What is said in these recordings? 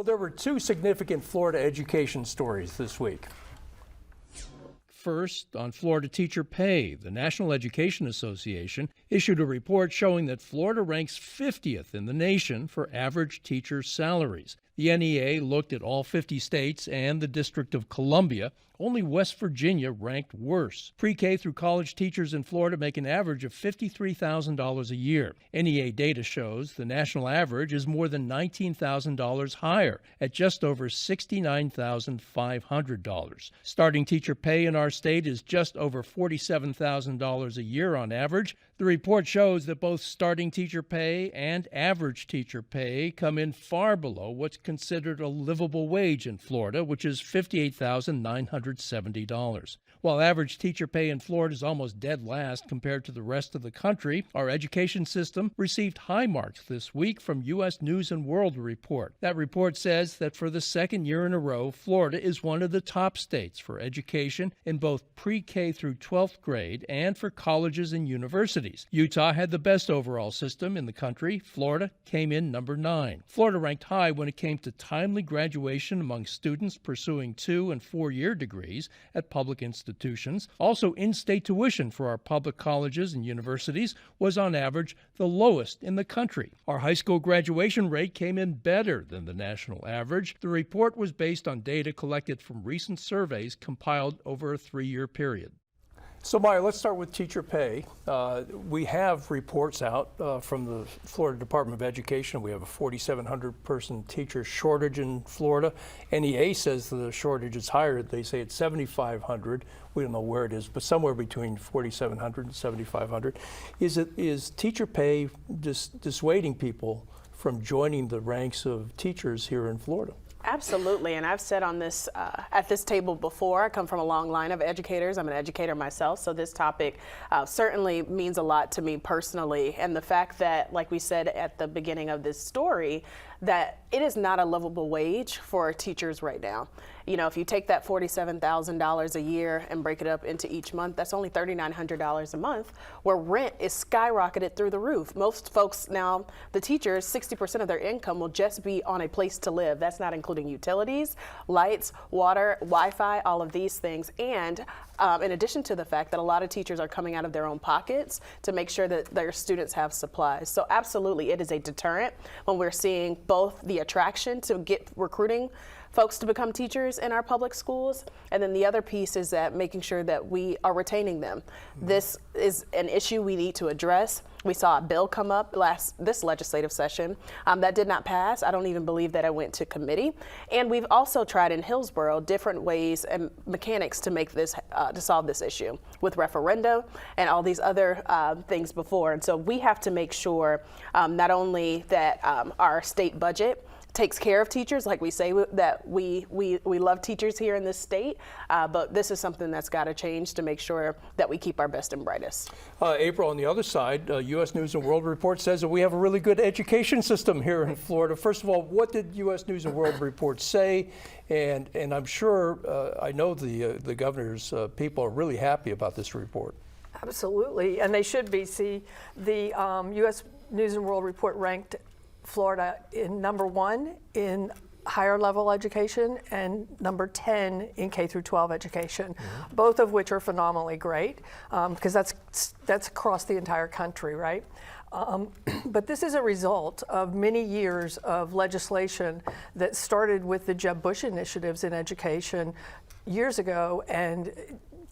Well, there were two significant Florida education stories this week. First, on Florida teacher pay, the National Education Association issued a report showing that Florida ranks 50th in the nation for average teacher salaries. The NEA looked at all 50 states and the District of Columbia. Only West Virginia ranked worse. Pre-K through college teachers in Florida make an average of $53,000 a year. NEA data shows the national average is more than $19,000 higher at just over $69,500. Starting teacher pay in our state is just over $47,000 a year on average. The report shows that both starting teacher pay and average teacher pay come in far below what's considered a livable wage in Florida, which is $58,970. While average teacher pay in Florida is almost dead last compared to the rest of the country, our education system received high marks this week from U.S. News & World Report. That report says that for the second year in a row, Florida is one of the top states for education in both pre-K through 12th grade and for colleges and universities. Utah had the best overall system in the country. Florida came in number 9. Florida ranked high when it came to timely graduation among students pursuing 2- and 4-year degrees at public institutions. Also, in-state tuition for our public colleges and universities was on average the lowest in the country. Our high school graduation rate came in better than the national average. The report was based on data collected from recent surveys compiled over a 3-year period. So, Maya, let's start with teacher pay. We have reports out from the Florida Department of Education. We have a 4,700-person teacher shortage in Florida. NEA says the shortage is higher. They say it's 7,500. We don't know where it is, but somewhere between 4,700 and 7,500. Is teacher pay dissuading people from joining the ranks of teachers here in Florida? Absolutely, and I've said on this at this table before, I come from a long line of educators. I'm an educator myself, so this topic certainly means a lot to me personally. And the fact that, like we said at the beginning of this story, that it is not a livable wage for teachers right now. You know, if you take that $47,000 a year and break it up into each month, that's only $3,900 a month, where rent is skyrocketed through the roof. Most folks now, the teachers, 60% of their income will just be on a place to live. That's not including utilities, lights, water, Wi-Fi, all of these things. And in addition to the fact that a lot of teachers are coming out of their own pockets to make sure that their students have supplies. So absolutely, it is a deterrent when we're seeing both the attraction to get recruiting folks to become teachers in our public schools, and then the other piece is that making sure that we are retaining them. This is an issue we need to address. We saw a bill come up this legislative session that did not pass. I don't even believe that it went to committee. And we've also tried in Hillsborough different ways and mechanics to make this to solve this issue with referenda and all these other things before. And so we have to make sure not only that our state budget takes care of teachers, like we say that we love teachers here in this state, but this is something that's got to change to make sure that we keep our best and brightest. April, on the other side, U.S. News & World Report says that we have a really good education system here in Florida. First of all, what did U.S. News & World Report say? And I'm sure, I know the governor's people are really happy about this report. Absolutely, and they should be. See, the U.S. News & World Report ranked Florida in number 1 in higher level education and number 10 in K through 12 education, both of which are phenomenally great because that's across the entire country, right? But this is a result of many years of legislation that started with the Jeb Bush initiatives in education years ago, and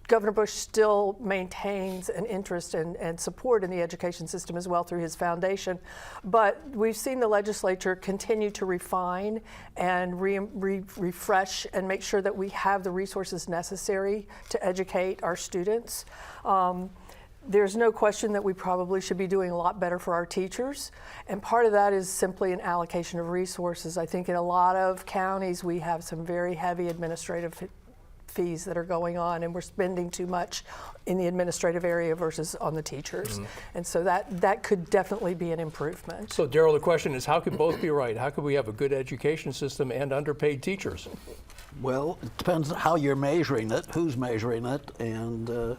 Governor Bush still maintains an interest and support in the education system as well through his foundation. But we've seen the legislature continue to refine and refresh and make sure that we have the resources necessary to educate our students. There's no question that we probably should be doing a lot better for our teachers. And part of that is simply an allocation of resources. I think in a lot of counties we have some very heavy administrative fees that are going on, and we're spending too much in the administrative area versus on the teachers. And so that could definitely be an improvement. So, Daryl, the question is, how could both be right? How could we have a good education system and underpaid teachers? Well, it depends how you're measuring it, who's measuring it, and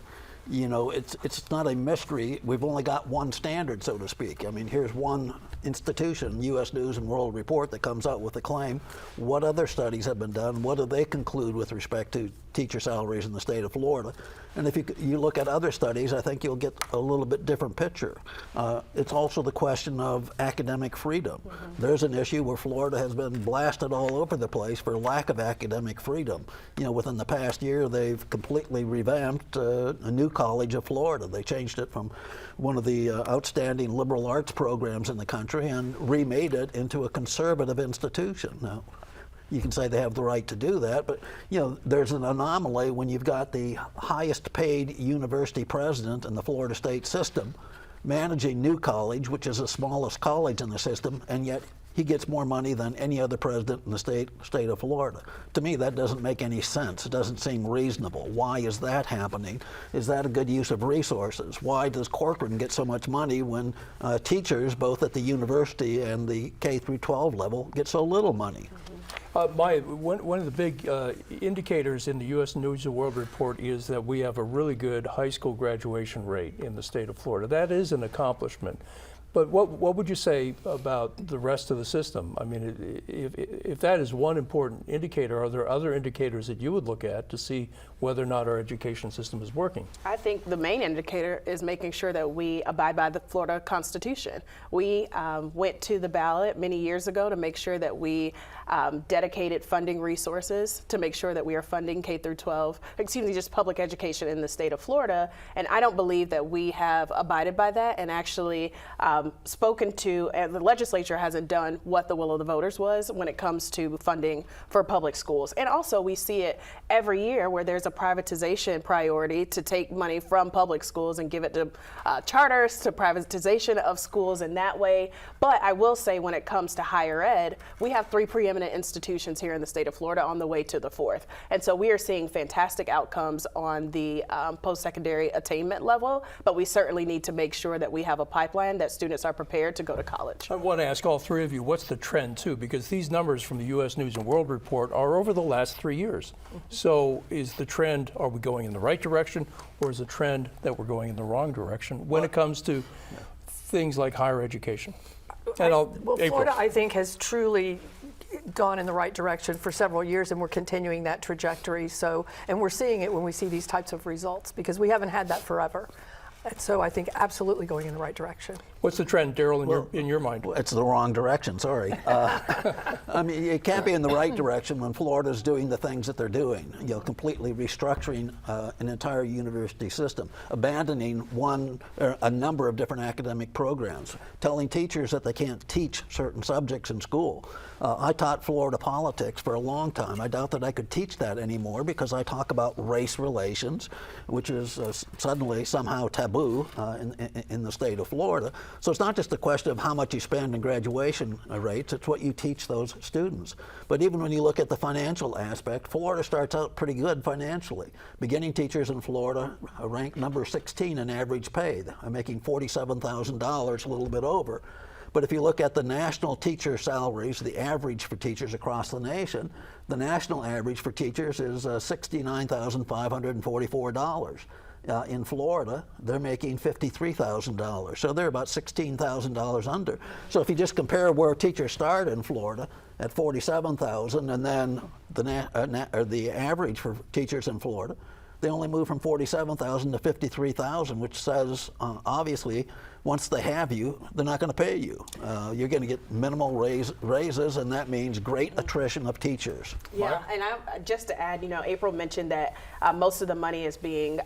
you know, it's not a mystery. We've only got one standard, so to speak. I mean, here's one institution, U.S. News and World Report, that comes out with a claim, what other studies have been done? What do they conclude with respect to teacher salaries in the state of Florida? And if you look at other studies, I think you'll get a little bit different picture. It's also the question of academic freedom. There's an issue where Florida has been blasted all over the place for lack of academic freedom. You know, within the past year, they've completely revamped a new college of Florida. They changed it from one of the outstanding liberal arts programs in the country and remade it into a conservative institution. Now, you can say they have the right to do that, but you know, there's an anomaly when you've got the highest paid university president in the Florida state system managing New College, which is the smallest college in the system, and yet he gets more money than any other president in the state of Florida. To me, that doesn't make any sense. It doesn't seem reasonable. Why is that happening? Is that a good use of resources? Why does Corcoran get so much money when teachers, both at the university and the K through 12 level, get so little money? One of the big indicators in the U.S. News and World Report is that we have a really good high school graduation rate in the state of Florida. That is an accomplishment. But what would you say about the rest of the system? I mean, if that is one important indicator, are there other indicators that you would look at to see whether or not our education system is working? I think the main indicator is making sure that we abide by the Florida Constitution. We went to the ballot many years ago to make sure that we dedicated funding resources to make sure that we are funding K through 12, just public education in the state of Florida. And I don't believe that we have abided by that and actually spoken to, and the legislature hasn't done what the will of the voters was when it comes to funding for public schools. And also we see it every year where there's a privatization priority to take money from public schools and give it to charters, to privatization of schools in that way. But I will say when it comes to higher ed, we have 3 preeminent institutions here in the state of Florida on the way to the 4th. And so we are seeing fantastic outcomes on the post-secondary attainment level, but we certainly need to make sure that we have a pipeline that students are prepared to go to college. I want to ask all 3 of you, what's the trend too? Because these numbers from the U.S. News and World Report are over the last 3 years. So is the trend, are we going in the right direction, or is the trend that we're going in the wrong direction when it comes to things like higher education? Well, Florida, I think, has truly gone in the right direction for several years, and we're continuing that trajectory. So, and we're seeing it when we see these types of results, because we haven't had that forever. And so I think absolutely going in the right direction. What's the trend, Daryl, in your mind? Well, it's the wrong direction, sorry. I mean, it can't be in the right direction when Florida's doing the things that they're doing, you know, completely restructuring an entire university system, abandoning a number of different academic programs, telling teachers that they can't teach certain subjects in school. I taught Florida politics for a long time. I doubt that I could teach that anymore because I talk about race relations, which is suddenly somehow taboo in the state of Florida. So it's not just a question of how much you spend in graduation rates, it's what you teach those students. But even when you look at the financial aspect, Florida starts out pretty good financially. Beginning teachers in Florida are ranked number 16 in average pay. They're making $47,000, a little bit over. But if you look at the national teacher salaries, the average for teachers across the nation, the national average for teachers is $69,544. In Florida, they're making $53,000. So they're about $16,000 under. So if you just compare where teachers start in Florida at $47,000 and then the average for teachers in Florida, they only move from $47,000 to $53,000, which says, obviously, once they have you, they're not going to pay you. You're going to get minimal raises, and that means great attrition of teachers. Yeah, and just to add, April mentioned that most of the money is being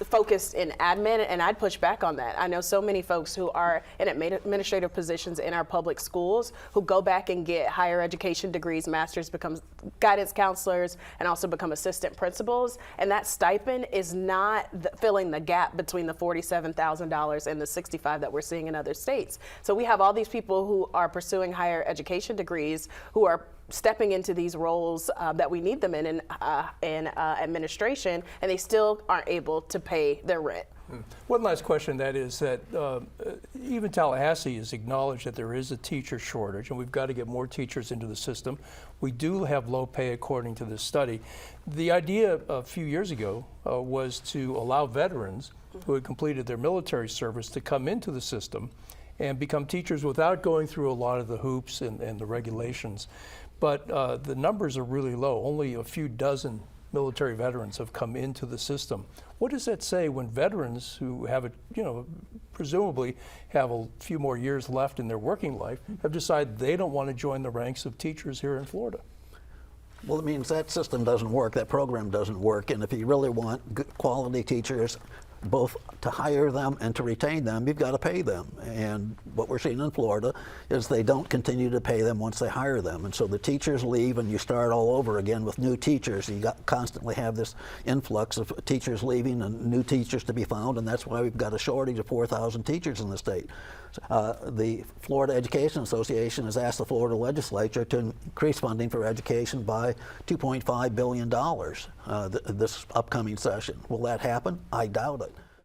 focused in admin, and I'd push back on that. I know so many folks who are in administrative positions in our public schools who go back and get higher education degrees, masters, become guidance counselors, and also become assistant principals, and that stipend is not filling the gap between the $47,000 and the $65,000 that we're seeing in other states. So we have all these people who are pursuing higher education degrees who are stepping into these roles that we need them in administration, and they still aren't able to pay their rent. One last question, that is that even Tallahassee has acknowledged that there is a teacher shortage, and we've got to get more teachers into the system. We do have low pay according to this study. The idea a few years ago was to allow veterans who had completed their military service to come into the system and become teachers without going through a lot of the hoops and the regulations. But the numbers are really low. Only a few dozen military veterans have come into the system. What does that say when veterans who have presumably have a few more years left in their working life have decided they don't want to join the ranks of teachers here in Florida? Well, it means that system doesn't work, that program doesn't work, and if you really want good quality teachers, both to hire them and to retain them, you've got to pay them. And what we're seeing in Florida is they don't continue to pay them once they hire them. And so the teachers leave and you start all over again with new teachers. You constantly have this influx of teachers leaving and new teachers to be found, and that's why we've got a shortage of 4,000 teachers in the state. The Florida Education Association has asked the Florida legislature to increase funding for education by $2.5 billion this upcoming session. Will that happen? I doubt it.